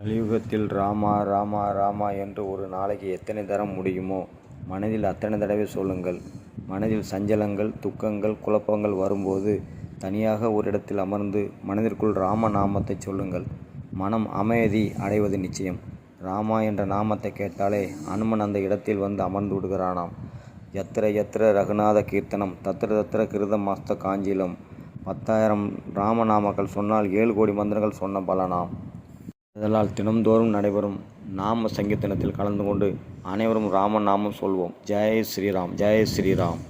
கலியுகத்தில் ராமா ராமா ராமா என்று ஒரு நாளைக்கு எத்தனை தரம் முடியுமோ மனதில் அத்தனை தடவை சொல்லுங்கள். மனதில் சஞ்சலங்கள், துக்கங்கள், குழப்பங்கள் வரும்போது தனியாக ஒரு இடத்தில் அமர்ந்து மனதிற்குள் ராம நாமத்தை சொல்லுங்கள். மனம் அமைதி அடைவது நிச்சயம். ராமா என்ற நாமத்தை கேட்டாலே அனுமன் அந்த இடத்தில் வந்து அமர்ந்து விடுகிறானாம். எத்திர எத்திர ரகுநாத கீர்த்தனம் தத்திர தத்திர கிருதமஸ்த காஞ்சிலம். 10,000 ராமநாமங்கள் சொன்னால் 7 கோடி மந்திரங்கள் சொன்ன பலனாம். அதனால் தினம்தோறும் நடைபெறும் நாம சங்கீர்த்தனத்தில் கலந்து கொண்டு அனைவரும் ராம நாமம் சொல்வோம். ஜெய் ஸ்ரீராம், ஜெய் ஸ்ரீராம்.